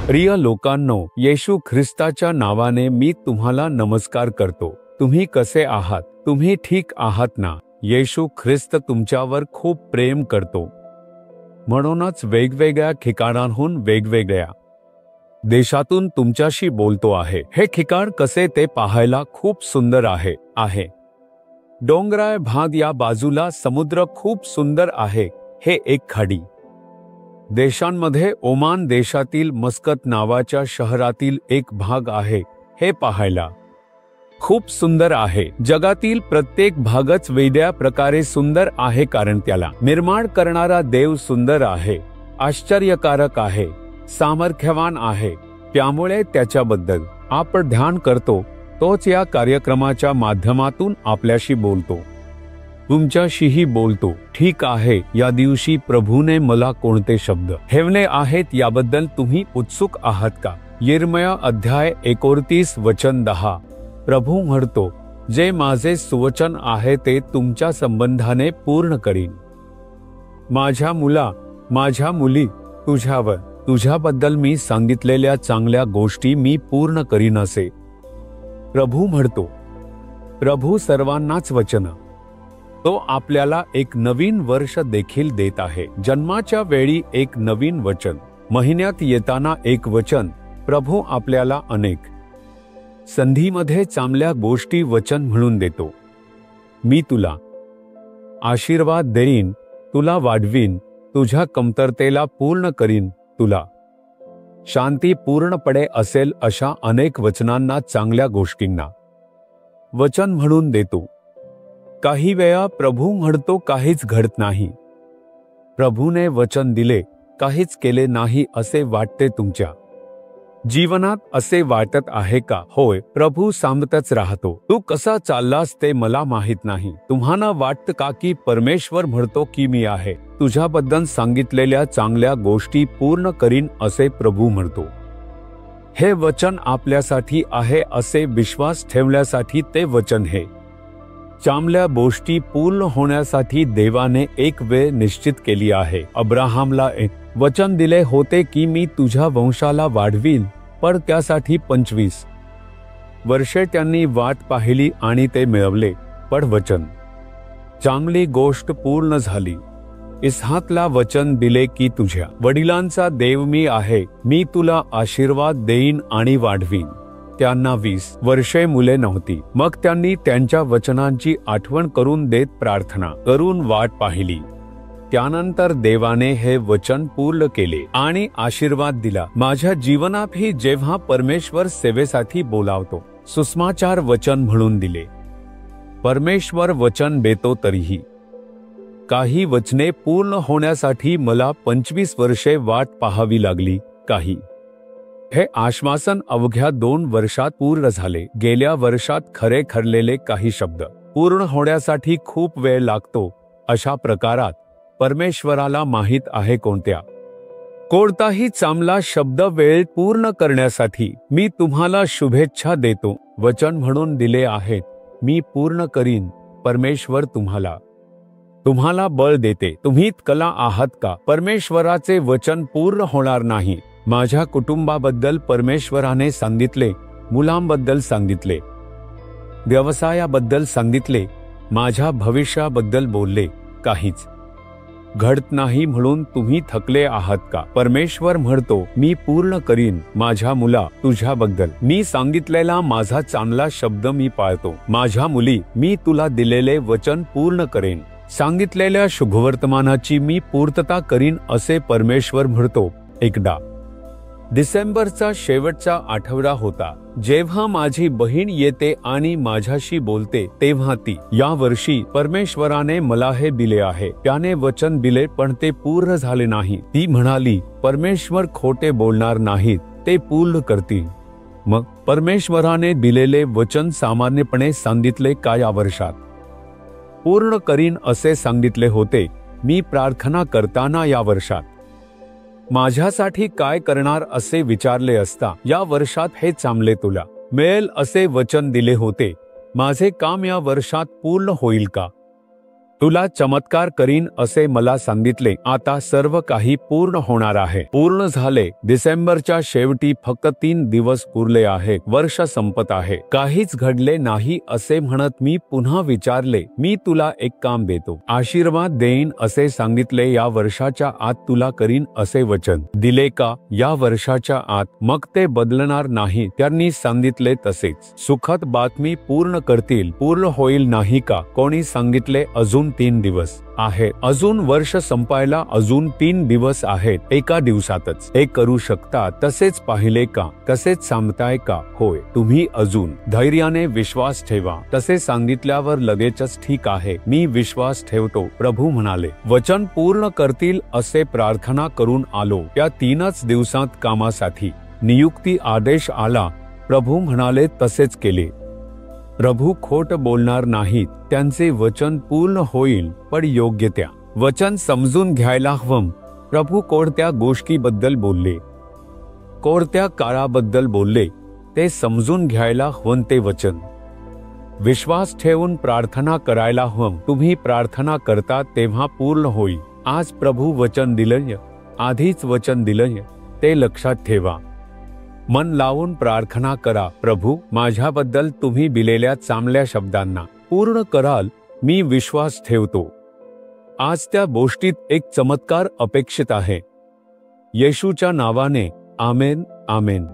प्रिय लोकांनो, येशू ख्रिस्ताच्या नावाने मी तुम्हाला नमस्कार करतो। तुम्ही कसे आहात? तुम्ही ठीक आहात ना? येशू ख्रिस्त तुमच्यावर खूप प्रेम करतो। म्हणूनच वेगवेगळ्या ठिकाणांहून वेगवेगळ्या देशातून तुमच्याशी बोलतो आहे। हे ठिकाण कसे ते पाहायला खूप सुंदर आहे। डोंगराळ भाग, या बाजूला समुद्र खूप सुंदर आहे। हे एक खाडी देशांमध्ये ओमान देशातील मस्कत नावाच्या शहरातील एक भाग आहे। हे पाहायला खूप सुंदर आहे। जगातील प्रत्येक भागच वेगळ्या प्रकारे सुंदर आहे, कारण त्याला निर्माण करणारा देव सुंदर आहे, आश्चर्यकारक आहे, सामर्थ्यवान आहे। त्यामुळे त्याच्याबद्दल आपण ध्यान करतो। तोच या कार्यक्रमाच्या माध्यमातून आपल्याशी बोलतो, तुमच्याशीही बोलतो। ठीक आहे, या दिवशी प्रभूने मला कोणते शब्द ठेवले आहेत याबद्दल तुम्ही उत्सुक आहात का? यिर्मया अध्याय 39 वचन 10। प्रभू म्हणतो, जे माझे सुवचन आहे ते तुमच्या संबंधाने पूर्ण करीन। माझ्या मुला, माझ्या मुली, तुझ्याबद्दल मी सांगितलेल्या चांगल्या गोष्टी मी पूर्ण करीन असे प्रभू म्हणतो। प्रभू सर्वांनाच वचन, तो आपल्याला एक नवीन वर्ष देखील देत आहे। जन्माच्या वेळी एक नवीन वचन, महिन्यात येताना एक वचन। प्रभू आपल्याला अनेक संधीमध्ये चांगल्या गोष्टी वचन म्हणून देतो। मी तुला आशीर्वाद देईन, तुला वाढवीन, तुझ्या कमतरतेला पूर्ण करीन, तुला शांती पूर्णपणे असेल, अशा अनेक वचनांना, चांगल्या गोष्टींना वचन म्हणून देतो। काही वेळा प्रभू म्हणतो काहीच घडत नाही। प्रभूने वचन दिले, काहीच केले नाही असे वाटते तुमच्या जीवनात? असे वाटत आहे का? होय, प्रभू सांगतच राहतो, तू कसा चाललास ते मला माहित नाही। तुम्हाला वाटतं का की परमेश्वर म्हणतो की मी आहे, तुझ्याबद्दल सांगितलेल्या चांगल्या गोष्टी पूर्ण करीन असे प्रभू म्हणतो। हे वचन आपल्यासाठी आहे असे विश्वास ठेवण्यासाठी ते वचन हे चांगल्या गोष्टी पूर्ण होण्यासाठी देवाने एक वेळ निश्चित केली आहे। अब्राहमला एक वचन दिले होते की मी तुझ्या वंशाला वाढवीन, पण त्यासाठी 25 वर्षे त्यांनी वाट पाहिली आणि ते मिळवले, पण वचन चांगली गोष्ट पूर्ण झाली। इसहाकला वचन दिले की तुझ्या वडिलांचा देव मी आहे, मी तुला आशीर्वाद देईन आणि वाढवीन। त्यांना 20 वर्षे मुले नव्हती, मग त्यांनी त्यांच्या वचनांची आठवण करून देत प्रार्थना करून वाट पाहिली। त्यानंतर देवाने हे वचन पूर्ण केले आणि आशीर्वाद दिला। माझ्या जीवनातही जेव्हा परमेश्वर सेवेसाठी बोलावतो, सुसमाचार वचन म्हणून दिले। परमेश्वर वचन देतो तरीही काही वचने पूर्ण होण्यासाठी मला 25 वर्षे वाट पाहावी लागली। काही हे आश्वासन अवघ्या 2 वर्षात पूर्ण झाले। गेल्या वर्षात खरे ठरलेले काही शब्द पूर्ण होण्यासाठी खूप वेळ लागतो। अशा प्रकारात परमेश्वराला माहित आहे कोणताही चांगला शब्द वेळ पूर्ण करण्यासाठी मी तुम्हाला शुभेच्छा देतो। वचन म्हणून दिले आहेत, मी पूर्ण करीन। परमेश्वर तुम्हाला बळ देते। तुम्ही कला आहात का? परमेश्वराचे वचन पूर्ण होणार नाही। माझ्या कुटुंबाबद्दल परमेश्वराने सांगितले, मुलांबद्दल सांगितले, व्यवसायाबद्दल सांगितले, माझ्या भविष्याबद्दल बोलले, काहीच घडत नाही म्हणून तुम्ही थकले आहात का? परमेश्वर म्हणतो, मी पूर्ण करीन। माझ्या मुला, तुझ्याबद्दल मी सांगितलेला माझा चांगला शब्द मी पाळतो। माझ्या मुली, मी तुला दिलेले वचन पूर्ण करेन। सांगितलेल्या शुभवर्तमानाची मी पूर्तता करीन असे परमेश्वर म्हणतो। एकदा डिसेंबरचा शेवटचा आठवडा होता, जेव्हा माझी बहीण येते आणि माझ्याशी बोलते, तेव्हा ती या वर्षी परमेश्वराने मला हे दिले आहे, त्याने वचन दिले पण ते पूर्ण झाले नाही। ती म्हणाली, परमेश्वर खोटे बोलणार नाहीत, ते पूर्ण करतील। मग परमेश्वराने दिलेले वचन सामान्यपणे सांगितले का या वर्षात पूर्ण करीन असे सांगितले होते। मी प्रार्थना करताना या वर्षात माझ्यासाठी काय करणार असे विचारले असता, या वर्षात हे चांगले तुला मिळेल असे वचन दिले होते। माझे काम या वर्षात पूर्ण होईल का? तुला चमत्कार करीन असे मला सांगितले. आता सर्व काही पूर्ण होणार आहे. पूर्ण झाले. डिसेंबरच्या शेवटी फक्त 3 दिवस उरले आहेत. वर्ष संपत आहे. काहीच घडले नाही असे म्हणत मी पुन्हा विचारले, मी तुला एक काम देतो. आशीर्वाद देईन असे सांगितले. या वर्षाच्या आत तुला करीन असे वचन दिले का? या वर्षाच्या आत. मग ते बदलणार नाही. त्यांनी सांगितले तसेच. सुखद बातमी पूर्ण करतील. पूर्ण होईल नाही का? कोणी सांगितले अजून 3 दिवस आहे. अजून वर्ष संपायला अजून 3 दिवस आहेत. एका दिवसातच हे करू शकता. तसेच पाहिले का? तसेच सांगताय का? होय. तुम्ही अजून धैर्याने विश्वास ठेवा. तसे सांगितल्यावर लगेचच ठीक आहे, मी विश्वास ठेवतो. प्रभू म्हणाले वचन पूर्ण करतील असे प्रार्थना करून आलो. त्या 3च दिवसात कामासाठी नियुक्ती आदेश आला. प्रभू म्हणाले तसेच केले. प्रभू खोट बोलणार नाहीत. त्यांचे वचन पूर्ण होईल, पण योग्य त्या वचन समजून घ्यायला हवं. प्रभू कोणत्या गोष्टीबद्दल बोलले, कोणत्या काळाबद्दल बोलले ते समजून घ्यायला हवं. ते वचन विश्वास ठेवून प्रार्थना करायला हवं. तुम्ही प्रार्थना करता तेव्हा पूर्ण होईल. आज प्रभू वचन दिलंय, आधीच वचन दिलंय, ते लक्षात ठेवा. मन लावून प्रार्थना करा. प्रभू माझ्याबद्दल तुम्ही दिलेल्या चांगल्या शब्दांना पूर्ण कराल, मी विश्वास ठेवतो. आज त्या गोष्टीत एक चमत्कार अपेक्षित आहे. येशूच्या नावाने आमेन. आमेन.